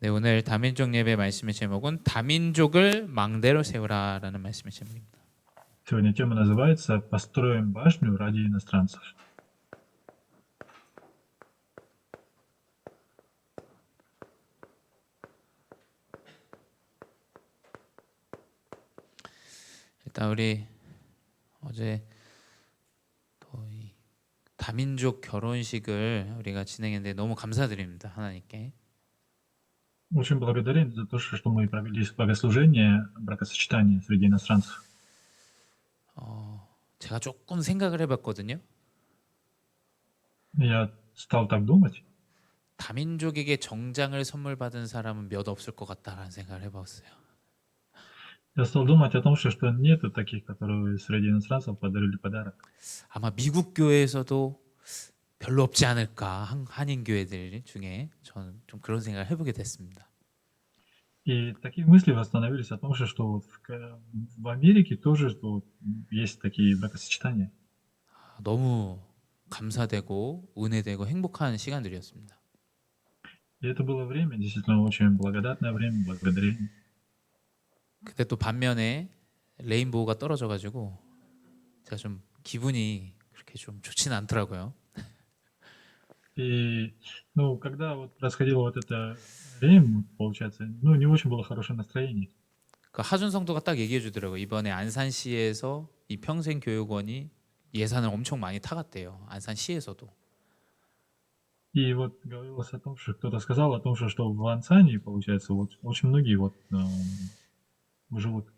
네, 오늘 다민족 예배 말씀의 제목은 다민족을 망대로 세우라라는 말씀의 제목입니다. Сегодня тема называется «Построим башню ради иностранцев». 일단 우리 어제 또 이 다민족 결혼식을 우리가 진행했는데 너무 감사드립니다, 하나님께. Очень благодарен за то, что мы провели богослужение бракосочетания среди иностранцев. 제가 조금 생각을 해봤거든요. Я стал так думать. 다민족에게 정장을 선물 받은 사람은 몇 없을 것 같다라는 생각을 해봤어요. Я стал думать о том, что нету таких, которые среди иностранцев подарили подарок. 아마 미국 교회에서도 별로 없지 않을까, 한인 교회들 중에 저는 좀 그런 생각을 해보게 됐습니다. И такие мысли восстановились о том, что вот в Америке тоже что есть такие бракосочетания. 너무 감사되고 은혜되고 행복한 시간들이었습니다. И это было время, действительно очень благодатное время, благодарение. 그때 또 반면에 레인보우가 떨어져가지고 제가 좀 기분이 그렇게 좀 좋지는 않더라고요. И, когда вот происходило вот это время, получается, не очень было хорошее настроение. 그 하준 성도가 딱 얘기해 주더라고요. 이번에 안산시에서 이 평생교육원이 예산을 엄청 많이 타갔대요. 안산시에서도. И вот говорилось о том, что кто-то сказал о том, что в Ансане, получается, вот очень многие живут.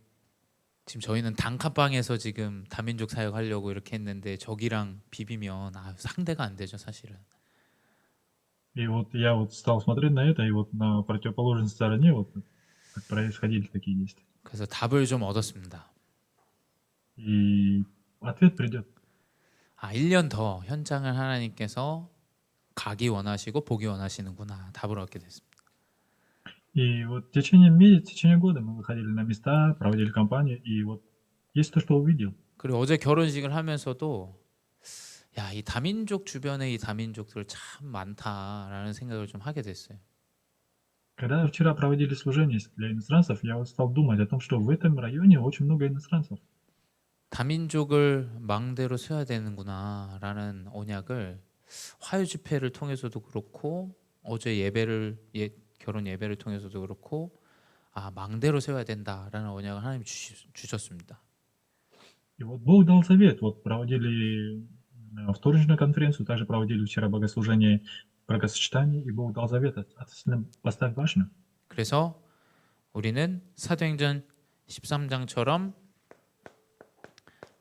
지금 저희는 단칸방에서 지금 다민족 사역하려고 이렇게 했는데 저기랑 비비면 상대가 안 되죠, 사실은. И вот я вот стал смотреть на это, и вот на противоположной стороне вот как происходили такие действия. 그래서 답을 좀 얻었습니다. И ответ придет. 1년 더 현장을 하나님께서 가기 원하시고 보기 원하시는구나. 답을 얻게 됐습니다. И вот в течение года мы выходили на места, проводили кампанию, и вот есть то, что увидел. 그리고 어제 결혼식을 하면서도 이 다민족 주변에 이 다민족들 참 많다라는 생각을 좀 하게 됐어요. Когда вчера проводили служение для иностранцев, я вот стал думать о том, что в этом районе очень много иностранцев. 다민족을 망대로 세워야 되는구나라는 언약을 화요 집회를 통해서도 그렇고 어제 결혼 예배를 통해서도 그렇고 망대로 세워야 된다라는 언약을 하나님 주셨습니다. И вот Бог дал совет. Вот проводили вторничную конференцию, также проводили вчера богослужение бракосочетания, и Бог дал завет поставь башню. 그래서 우리는 사도행전 13장처럼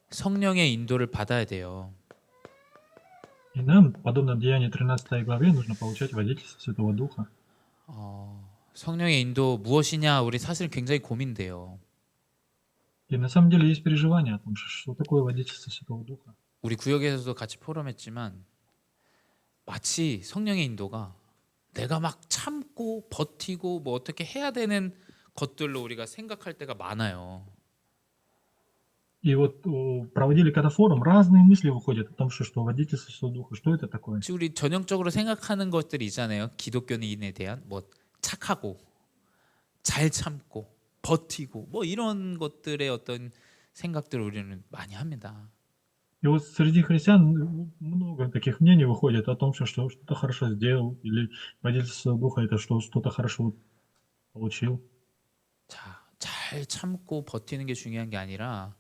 성령의 인도를 받아야 돼요. И нам, подобно Деянию 13 главе, нужно получать водительство Святого Духа. 성령의 인도 무엇이냐? 우리 사실 굉장히 고민돼요. И на самом деле есть переживание о том, что такое водительство Святого Духа. 우리 구역에서도 같이 포럼했지만 마치 성령의 인도가 내가 막 참고 버티고 뭐 어떻게 해야 되는 것들로 우리가 생각할 때가 많아요. И вот проводили когда форум, разные мысли выходят о том, что водительство Святого Духа, что это такое. 우리 전형적으로 생각하는 것들이 있잖아요. 기독교인에 대한 뭐 착하고 잘 참고 버티고 뭐 이런 것들의 어떤 생각들을 우리는 많이 합니다. И вот среди христиан много таких мнений выходит о том, что что-то хорошо сделал, или водительство Духа это что-то хорошо получил. 자, 잘 참고 버티는 게 중요한 게 아니라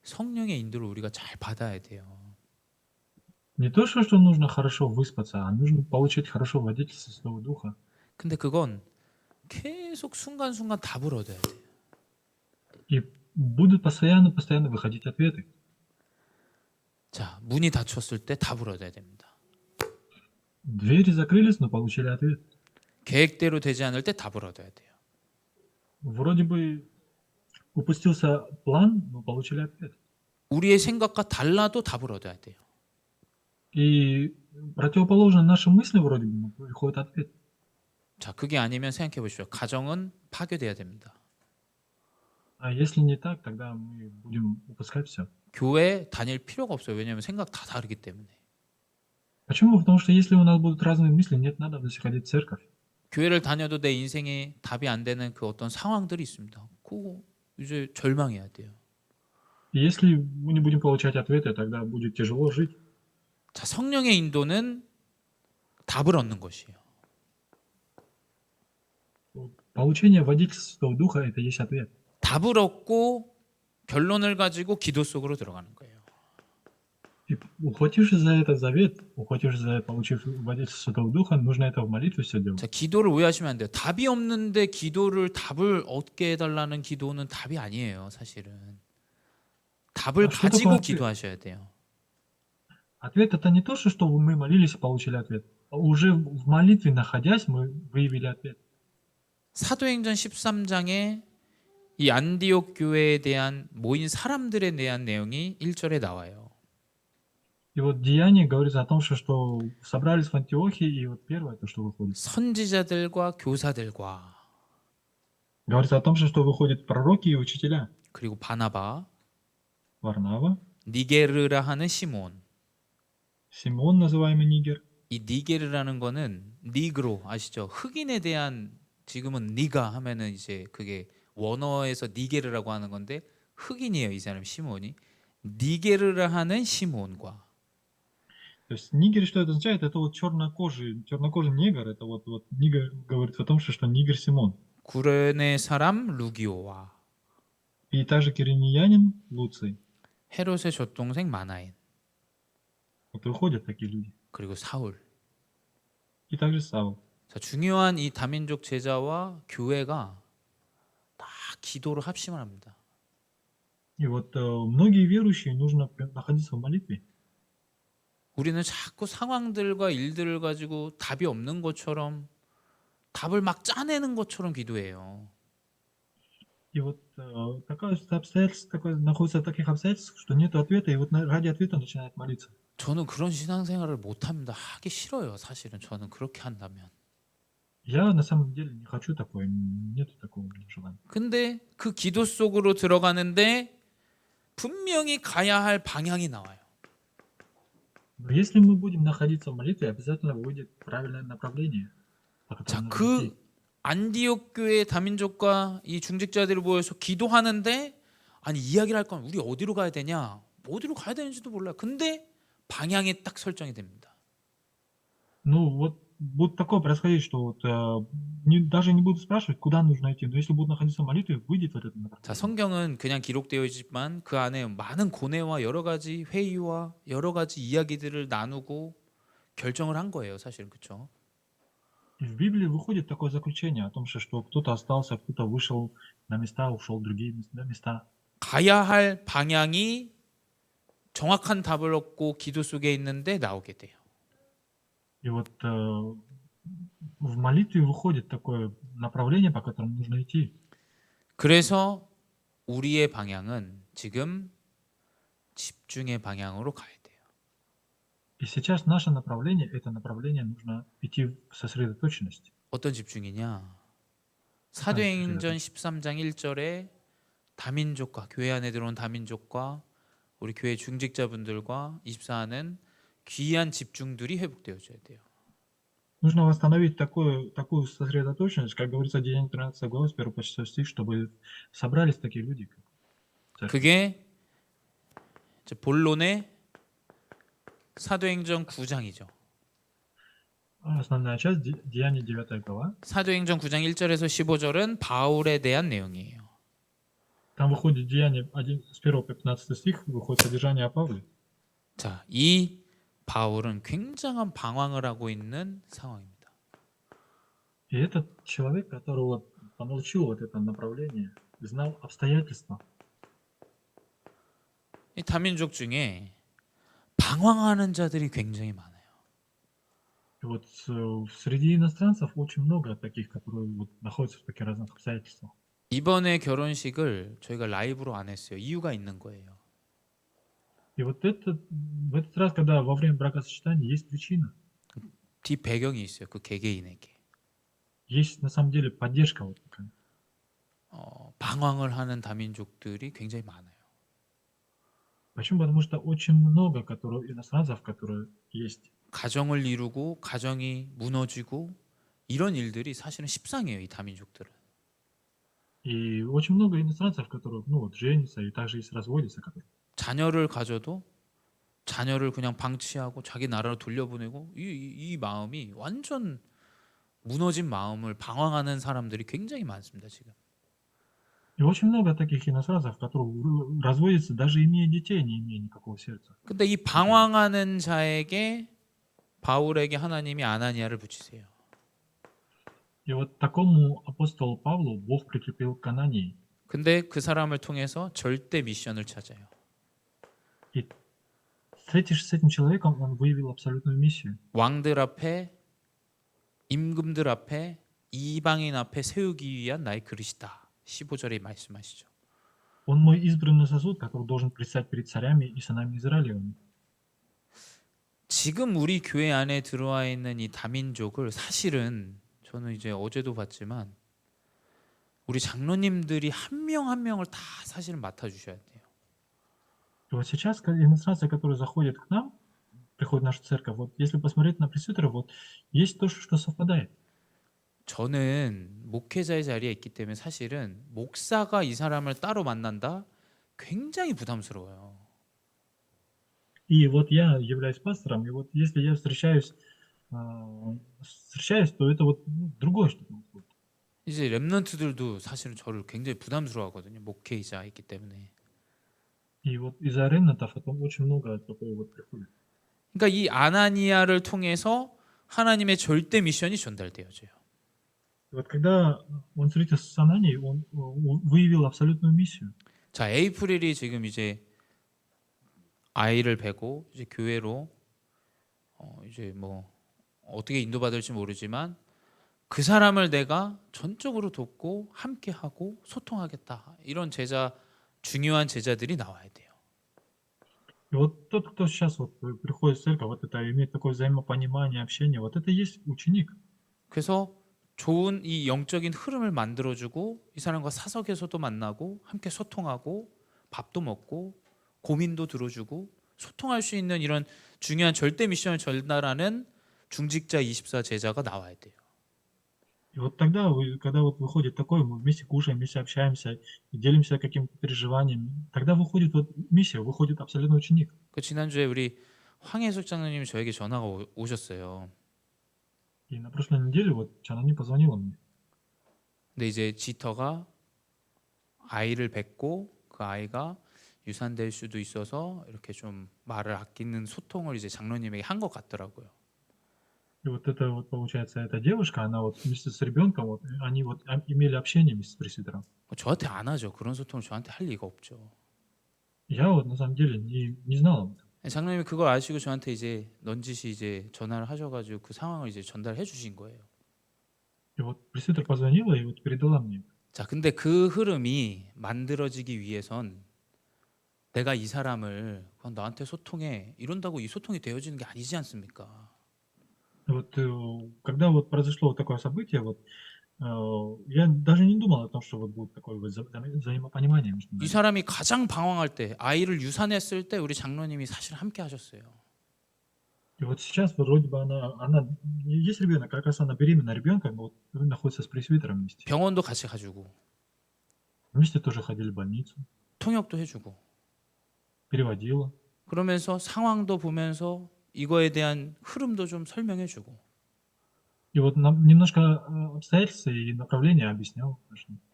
성령의 인도를 우리가 잘 받아야 돼요. Не то, что нужно хорошо выспаться, а нужно получить хорошо водительство Святого Духа. 근데 그건 계속 순간순간 답을 얻어야 돼요. И будут постоянно выходить ответы. 자, 문이 닫혔을 때 답을 얻어야 됩니다. Двери закрылись, но получили ответ. 계획대로 되지 않을 때 답을 얻어야 돼요. Вроде бы упустился план, но получили ответ. 우리의 생각과 달라도 답을 얻어야 돼요. И противоположно нашим мыслям вроде бы, но приходит ответ. 자, 그게 아니면 생각해 보십시오. 가정은 파괴돼야 됩니다. А если не так, тогда мы будем упускать все. 교회 다닐 필요가 없어요. 왜냐하면 생각 다 다르기 때문에. Почему? Потому что если у нас будут разные мысли, нет надобности ходить в церковь. 교회를 다녀도 내 인생에 답이 안 되는 그 어떤 상황들이 있습니다. 그거 이제 절망해야 돼요. И если мы не будем получать ответы, тогда будет тяжело жить. 자, 성령의 인도는 답을 얻는 것이에요. Вот получение водительства Святого Духа — это есть ответ. 답을 얻고 결론을 가지고 기도 속으로 들어가는 거예요. И ухватившись за этот завет, ухватившись за получив водительство Святого Духа, нужно это в молитве все делать. 자, 기도를 오해하시면 안 돼요. 답이 없는데 답을 얻게 해달라는 기도는 답이 아니에요, 사실은. 답을 아, что 가지고 такое ответ? 기도하셔야 돼요. Ответ — это не то, что мы молились и получили ответ. А уже в молитве, находясь, мы выявили ответ. 사도행전 13장에 이 안디옥 교회에 대한 모인 사람들에 대한 내용이 1절에 나와요. И вот Деяние говорится о том, что собрались в Антиохии, и вот первое, то, что выходит. 선지자들과 교사들과 Говорится о том, что выходят пророки и учителя. 그리고 바나바, Варнава, 니게르라 하는 시몬. Симон, называемый Нигер. 이 니게르라는 거는 니그로 아시죠? 흑인에 대한 지금은 니가 하면은 이제 그게 원어에서 니게르라고 하는 건데 흑인이에요, 이 사람 시몬이. 니게르라 하는 시몬과 То есть Нигер, что это означает? Это вот чернокожий негр. Это вот Нигер говорится о том, что Нигер Симон. 구레네 사람 루기오와 И также киринеянин Луций. 헤롯의 젖동생 마나엔 Вот выходят такие люди. 그리고 사울. И также Савл. 자, 중요한 이 다민족 제자와 교회가 다 기도로 합심을 합니다. И вот многие верующие нужно находиться в молитве. 우리는 자꾸 상황들과 일들을 가지고 답이 없는 것처럼 답을 막 짜내는 것처럼 기도해요. И вот находится в таких обстоятельствах, что нет ответа, и вот ради ответа начинает молиться. 저는 그런 신앙생활을 못합니다. 하기 싫어요. 사실은 저는 그렇게 한다면. Я на самом деле не хочу такое, нету такого желания. 근데 그 기도 속으로 들어가는데 분명히 가야 할 방향이 나와요. Но если мы будем находиться в молитве, обязательно выйдет правильное направление, по 자, которому нужно 그 идти. 안디옥 교회 다민족과 이 중직자들이 모여서 기도하는데 아니 이야기를 할 건 우리 어디로 가야 되냐? 어디로 가야 되는지도 몰라요. 근데 방향이 딱 설정이 됩니다. Ну вот будет такое происходить, что вот даже не будут спрашивать, куда нужно идти, но если будут находиться в молитве, выйдет в это 자, направление. 성경은 그냥 기록되어 있지만 그 안에 많은 고뇌와 여러 가지 회의와 여러 가지 이야기들을 나누고 결정을 한 거예요, 사실은. 그렇죠? И в Библии выходит такое заключение о том, что кто-то остался, кто-то вышел на места, ушел в другие места. 가야 할 방향이 정확한 답을 얻고 기도 속에 있는데 나오게 돼요. И вот в молитве выходит такое направление, по которому нужно идти. 그래서 우리의 방향은 지금 집중의 방향으로 가야 돼요. И сейчас наше направление, это направление нужно идти в сосредоточенность. 어떤 집중이냐? 사도행전 13장 1절에 다민족과 교회 안에 들어온 다민족과 우리 교회 중직자분들과 24하는 귀한 집중들이 회복되어져야 돼요. Нужно восстановить такую сосредоточенность, как говорится, Деяние 13 глава, с 1 по 6 стих, чтобы собрались такие люди. 그게 이제 본론의 사도행전 9장이죠. Основная часть Деяния 9 глава. 사도행전 9장 1절에서 15절은 바울에 대한 내용이에요. Там выходит Деяние 1, с 1 по 15 стих, выходит содержание о Павле. 자, 이 바울은 굉장한 방황을 하고 있는 상황입니다. И этот человек, который вот получил вот это направление, знал обстоятельства. 이 다민족 중에 방황하는 자들이 굉장히 많아요. И вот среди иностранцев очень много таких, которые вот находятся в таких разных обстоятельствах. 이번에 결혼식을 저희가 라이브로 안 했어요. 이유가 있는 거예요. И вот в этот раз, когда во время бракосочетания, есть причина. 뒷 배경이 있어요. 그 개개인에게. Есть на самом деле поддержка вот такая. 방황을 하는 다민족들이 굉장히 많아요. Почему? Потому что очень много иностранцев, которые есть. 가정을 이루고 가정이 무너지고 이런 일들이 사실은 십상이에요. 이 다민족들은. И очень много иностранцев, которые, ну, вот, женятся и также и разводятся, которые. 자녀를 가져도 자녀를 그냥 방치하고 자기 나라로 돌려보내고 이 마음이 완전 무너진 마음을 방황하는 사람들이 굉장히 많습니다. 지금. И очень много таких иностранцев, которые разводятся, даже имея детей, не имея никакого сердца. 근데 이 방황하는 자에게 바울에게 하나님이 아나니아를 붙이세요. И вот такому апостолу Павлу Бог прикрепил к Анании. 근데 그 사람을 통해서 절대 미션을 찾아요. И встретившись с этим человеком, он выявил абсолютную миссию. 왕들 앞에 임금들 앞에 이방인 앞에 세우기 위한 나의 그릇이다. 15절에 말씀하시죠. Он мой избранный сосуд, который должен предстать перед царями и сынами Израилевыми. 지금 우리 교회 안에 들어와 있는 이 다민족을 사실은 저는 이제 어제도 봤지만 우리 장로님들이 한 명 한 명을 다 사실은 맡아주셔야 돼요. И вот сейчас иностранцы, которые заходят к нам, приходят в нашу церковь, вот если посмотреть на пресвитера, вот есть то, что совпадает. 저는 목회자의 자리에 있기 때문에 사실은 목사가 이 사람을 따로 만난다 굉장히 부담스러워요. И вот я являюсь пастором, и вот если я встречаюсь, то это вот другое что-то. 이제 렘넌트들도 사실은 저를 굉장히 부담스러워하거든요. 목회자이기 때문에. И вот из-за ремнантов это очень много такого вот приходит. 그러니까 이 아나니아를 통해서 하나님의 절대 미션이 전달되어져요. И вот когда он встретился с Ананией, он выявил абсолютную миссию. 자, 에이프릴이 지금 이제 아이를 베고 이제 교회로 이제 뭐 어떻게 인도받을지 모르지만 그 사람을 내가 전적으로 돕고 함께하고 소통하겠다. 이런 제자 중요한 제자들이 나와야 돼요. И вот тот, кто сейчас вот приходит в церковь, вот это имеет такое взаимопонимание, общение, вот это и есть ученик. 그래서 좋은 이 영적인 흐름을 만들어주고 이 사람과 사석에서도 만나고 함께 소통하고 밥도 먹고 고민도 들어주고 소통할 수 있는 이런 중요한 절대 미션을 전달하는 중직자 24 제자가 나와야 돼요. И вот тогда, когда вот выходит такой, мы вместе кушаем, вместе общаемся, и делимся какими-то переживаниями, тогда выходит вот миссия, выходит абсолютно ученик. 그 지난주에 우리 황혜숙 장로님이 저에게 전화가 오셨어요. И на прошлой неделе вот Чанани позвонила мне. 근데 이제 지터가 아이를 뵙고 그 아이가 유산될 수도 있어서 이렇게 좀 말을 아끼는 소통을 이제 장로님에게 한 것 같더라고요. И вот это вот получается, эта девушка, она вот вместе с ребенком, вот, они вот имели общение вместе с пресвитером. 저한테 안 하죠. 그런 소통을 저한테 할 리가 없죠. Я вот на самом деле не знал об этом. 장로님이 그걸 아시고 저한테 이제 넌지시 이제 전화를 하셔가지고 그 상황을 이제 전달해 주신 거예요. И вот пресвитер позвонила и вот передала мне. 자, 근데 그 흐름이 만들어지기 위해선 내가 이 사람을 그냥 나한테 소통해 이런다고 이 소통이 되어지는 게 아니지 않습니까? Вот когда вот произошло вот такое событие, вот я даже не думал о том, что вот будет такое вот взаимопонимание между 이 нами. 사람이 가장 방황할 때 아이를 유산했을 때 우리 장로님이 사실 함께 하셨어요. И вот сейчас вроде бы она есть ребенок, как раз она беременна ребенком, вот находится с пресвитером вместе. 병원도 같이 가주고 Вместе тоже ходили в больницу, 통역도 해주고 переводила. 그러면서 상황도 보면서 이거에 대한 흐름도 좀 설명해주고. И вот нам немножко обстоятельства и направления объяснял.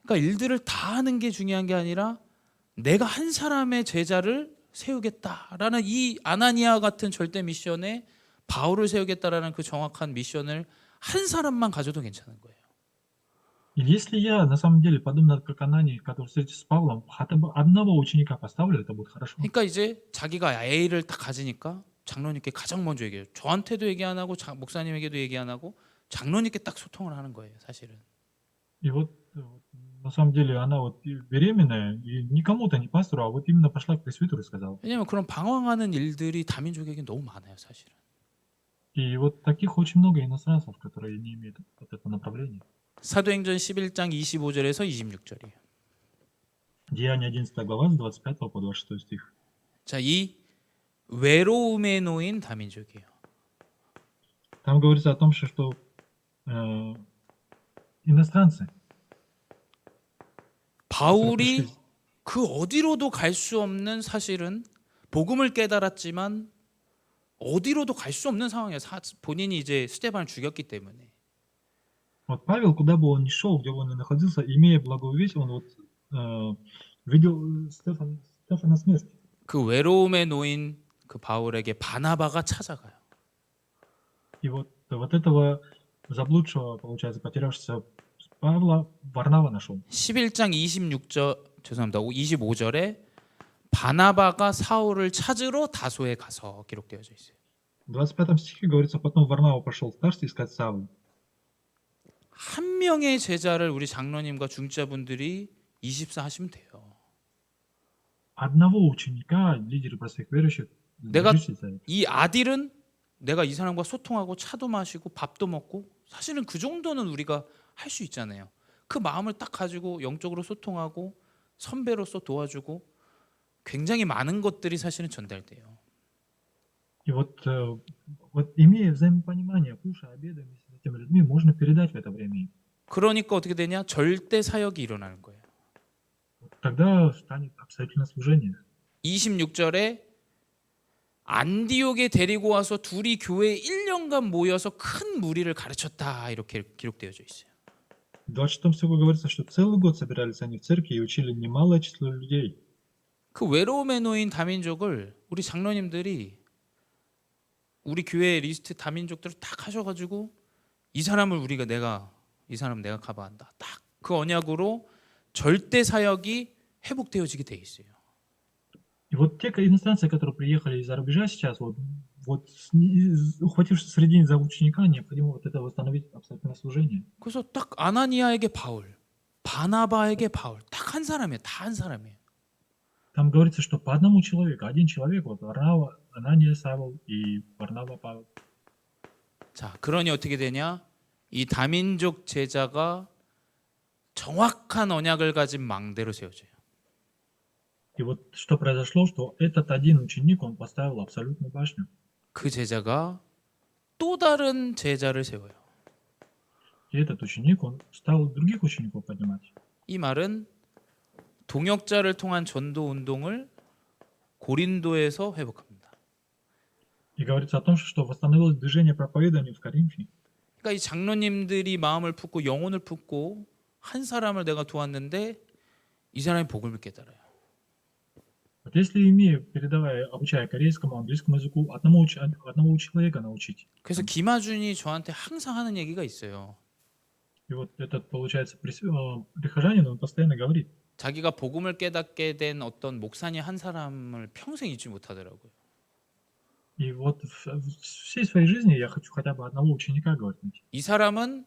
그러니까 일들을 다 하는 게 중요한 게 아니라 내가 한 사람의 제자를 세우겠다라는 이 아나니아 같은 절대 미션에 바울을 세우겠다라는 그 정확한 미션을 한 사람만 가져도 괜찮은 거예요. И если я на самом деле, подобно как Анании, который встретился с Павлом, хотя бы одного ученика поставлю, это будет хорошо. 그러니까 이제 자기가 A를 딱 가지니까 장로님께 가장 먼저 얘기해요. 저한테도 얘기 안 하고 목사님에게도 얘기 안 하고 장로님께 딱 소통을 하는 거예요, 사실은. И вот на самом деле она вот беременная, и не кому-то, не пастору, а вот именно пошла к пресвитеру и сказала. 왜냐면 그런 방황하는 일들이 다민족에게 너무 많아요, 사실은. И вот таких очень много иностранцев, которые не имеют вот это направление. 사도행전 11장 25절에서 26절이에요. Деяние 11 глава с 25 по 26 стих. 자, 이 외로움에 놓인 다민족이에요. Там говорится о том, что э, иностранцы, которые пришли. 바울이 그 어디로도 갈 수 없는 사실은 복음을 깨달았지만 어디로도 갈 수 없는 상황이에요. 본인이 이제 스데반을 죽였기 때문에. Вот Павел, куда бы он ни шел, где бы он ни находился, имея благую весть, он вот видел Стефана смерти. 그 외로움에 놓인 그 바울에게 바나바가 찾아가요. И вот этого заблудшего, получается, потерявшегося Павла Варнава нашел. 11장 26절 죄송합니다. 25절에 바나바가 사울을 찾으러 다소에 가서 기록되어져 있어요. В 25 стихе говорится, потом Варнава пошел в Тарс искать Савла. 한 명의 제자를 우리 장로님과 중자분들이 24 하시면 돼요. Одного ученика, лидеры простых верующих, 내가 держитесь за это. 이 아딜은 내가 이 사람과 소통하고 차도 마시고 밥도 먹고 사실은 그 정도는 우리가 할 수 있잖아요. 그 마음을 딱 가지고 영적으로 소통하고 선배로서 도와주고 굉장히 많은 것들이 사실은 전달돼요. И вот имея взаимопонимание, кушая, обедая вместе с этими людьми, можно передать в это время им. 그러니까 어떻게 되냐? 절대 사역이 일어나는 거예요. Тогда станет обстоятельное служение. 26절에 안디옥에 데리고 와서 둘이 교회에 1년간 모여서 큰 무리를 가르쳤다 이렇게 기록되어져 있어요. В 26 стихе говорится, что целый год собирались они в церкви и учили немалое число людей. 그 외로움에 놓인 다민족을 우리 장로님들이 우리 교회 리스트 다민족들을 딱 하셔가지고 이 사람을 이 사람 내가 커버한다. 딱 그 언약으로 절대 사역이 회복되어지게 돼 있어요. И вот те иностранцы, которые приехали из-за рубежа сейчас, ухватившись среди них за ученика, необходимо вот это восстановить обстоятельное служение. 그래서 딱 아나니아에게 바울, 바나바에게 바울, 딱 한 사람이에요. 다 한 사람이에요. Там говорится, что по одному человеку, один человек, вот Варнава, Анания, Савл и Варнава, Павел. 자, 그러니 어떻게 되냐? 이 다민족 제자가 정확한 언약을 가진 망대로 세워져요. И вот что произошло, что этот один ученик, он поставил абсолютную башню. 그 제자가 또 다른 제자를 세워요. И этот ученик, он стал других учеников поднимать. 이 말은 동역자를 통한 전도 운동을 고린도에서 회복합니다. И говорится о том, что восстановилось движение проповедования в Коринфе. 그러니까 이 장로님들이 마음을 품고 영혼을 품고 한 사람을 내가 도왔는데 이 사람이 복음을 깨달아요. Вот если имея, передавая, обучая корейскому, английскому языку, одного человека научить. 그래서 김하준이 저한테 항상 하는 얘기가 있어요. И вот этот, получается, прихожанин, он постоянно говорит, 자기가 복음을 깨닫게 된 어떤 목사님 한 사람을 평생 잊지 못하더라고요. и вот всей своей жизни я хочу хотя бы одного ученика, говорит. 이 사람은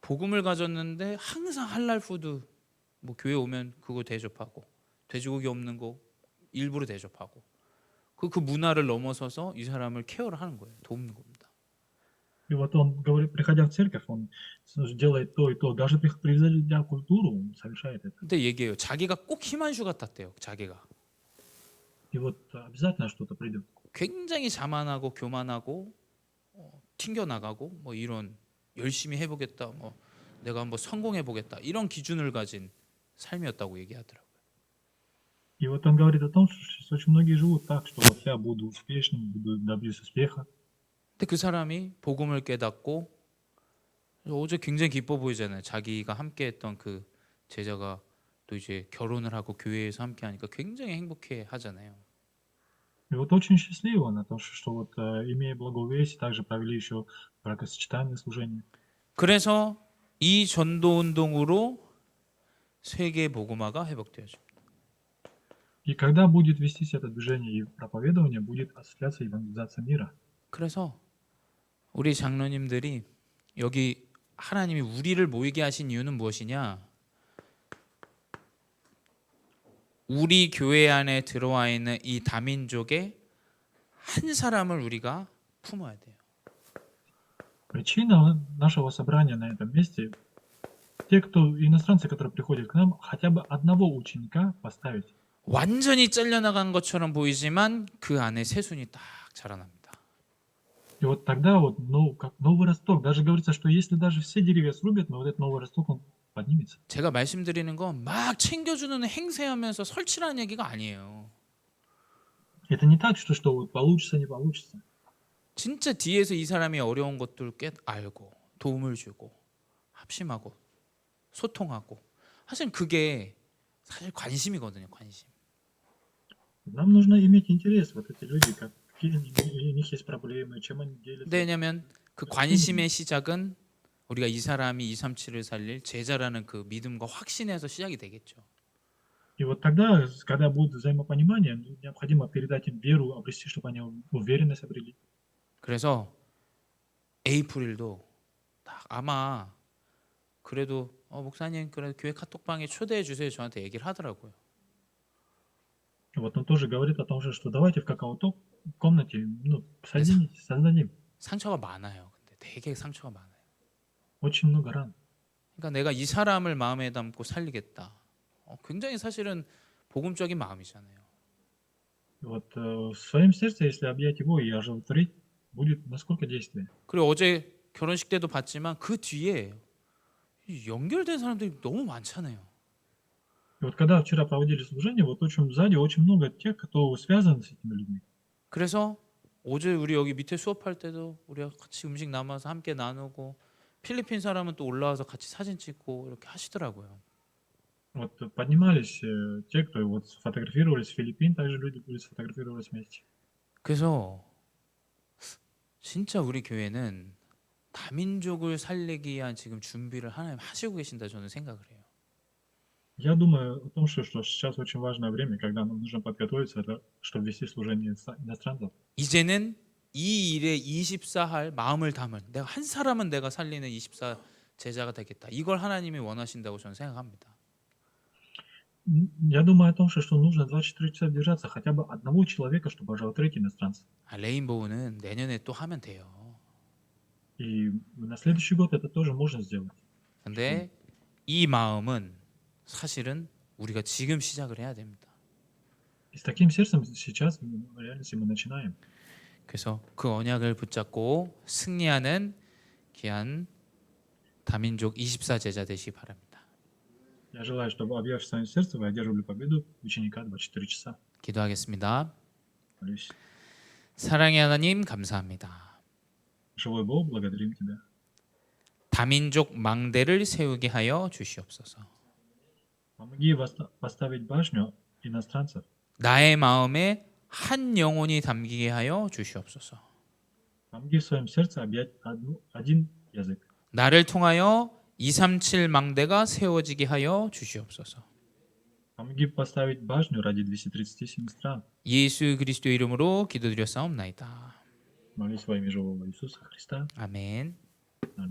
복음을 가졌는데 항상 할랄 푸드 뭐 교회 오면 그거 대접하고 돼지고기 없는 거 일부러 대접하고 그 문화를 넘어서서 이 사람을 케어를 하는 거예요. 돕는 겁니다. И вот он говорит, приходя в церковь, он делает то и то, даже приведя культуру, он совершает это. 근데 얘기해요. 자기가 꼭 희만슈 같았대요. 자기가 И вот обязательно что-то придет. 굉장히 자만하고 교만하고 튕겨 나가고 뭐 이런 열심히 해보겠다, 뭐 내가 한번 성공해보겠다 이런 기준을 가진 삶이었다고 얘기하더라고요. И вот он говорит о том, что очень многие живут так, что вот я буду успешным, добьюсь успеха. 근데 그 사람이 복음을 깨닫고 어제 굉장히 기뻐 보이잖아요. 자기가 함께했던 그 제자가 또 이제 결혼을 하고 교회에서 함께하니까 굉장히 행복해 하잖아요. И вот очень счастливо на то, что вот имея благую весть, также провели еще бракосочетание служение. 그래서 이 전도 운동으로 세계 복음화가 회복되어집니다. И когда будет вестись это движение и проповедование, будет осуществляться евангелизация мира. 그래서 우리 장로님들이 여기 하나님이 우리를 모이게 하신 이유는 무엇이냐? 우리 교회 안에 들어와 있는 이 다민족의 한 사람을 우리가 품어야 돼요. Причина нашего собрания на этом месте — те, кто иностранцы, которые приходят к нам, хотя бы одного ученика поставить. 완전히 잘려나간 것처럼 보이지만 그 안에 새순이 딱 자라납니다. И вот тогда вот, ну, как новый росток. Даже говорится, что если даже все деревья срубят, но вот этот новый росток, он поднимется. 제가 말씀드리는 건 막 챙겨주는 행세하면서 설치라는 얘기가 아니에요. Это не так, что вот получится, не получится. 진짜 뒤에서 이 사람이 어려운 것들 꽤 알고 도움을 주고 합심하고 소통하고 사실 그게 사실 관심이거든요. 관심. Нам нужно иметь интерес, вот эти люди, какие у них есть проблемы, чем они делятся. 왜냐하면 그 С какими 관심의 시작은 우리가 이 사람이 237을 살릴 제자라는 그 믿음과 확신에서 시작이 되겠죠. И вот тогда, когда будет взаимопонимание, необходимо передать им веру, обрести, чтобы они уверенность обрели. 그래서 에이프릴도 딱 아마 그래도 목사님 그래 교회 카톡방에 초대해 주세요 저한테 얘기를 하더라고요. Вот он тоже говорит о том же, что давайте в какао-ток в комнате, ну, 그래서 соединитесь, создадим. 상처가 많아요. 근데 되게 상처가 많아요. Очень много ран. 그러니까 내가 이 사람을 마음에 담고 살리겠다. 굉장히 사실은 복음적인 마음이잖아요. Вот в своем сердце, если объять его и оживотворить, будет насколько действие. 그리고 어제 결혼식 때도 봤지만 그 뒤에 이 연결된 사람들이 너무 많잖아요. И вот когда вчера проводили служение, вот очень сзади очень много тех, кто связан с этими людьми. 그래서 어제 우리 여기 밑에 수업할 때도 우리가 같이 음식 남아서 함께 나누고 필리핀 사람은 또 올라와서 같이 사진 찍고 이렇게 하시더라고요. Вот поднимались те, кто вот сфотографировались с Филиппин, также люди были сфотографировались вместе. 그래서 진짜 우리 교회는 다민족을 살리기 위한 지금 준비를 하나님 하시고 계신다 저는 생각을 해요. Я думаю о том, что сейчас очень важное время, когда нам нужно подготовиться, чтобы вести служение иностранцев. 이제는 이 일에 24할 마음을 담은 내가 한 사람은 내가 살리는 24 제자가 되겠다. 이걸 하나님이 원하신다고 저는 생각합니다. Я думаю о том, что нужно 24 часа держаться хотя бы одного человека, чтобы оживотворить иностранцев. 레인보우는 내년에 또 하면 돼요. И на следующий год это тоже можно сделать. 근데 이 마음은 사실은 우리가 지금 시작을 해야 됩니다. И с таким сердцем сейчас в реальности мы начинаем. 그래서 그 언약을 붙잡고 승리하는 귀한 다민족 24 제자 되시기 바랍니다. Я желаю, чтобы, объяв в своем сердце, вы одерживали победу ученика 24 часа. 기도하겠습니다. Молюсь. 사랑의 하나님 감사합니다. Живой Бог, благодарим Тебя. 다민족 망대를 세우게 하여 주시옵소서. Помоги поставить башню иностранцев. 나의 마음에 한 영혼이 담기게 하여 주시옵소서. Помоги в своем сердце объять один язык. 나를 통하여 237 망대가 세워지게 하여 주시옵소서. Помоги поставить башню ради 237 стран. 예수 그리스도 이름으로 기도드렸사옵나이다. Молюсь во имя живого Иисуса Христа. 아멘. Аминь.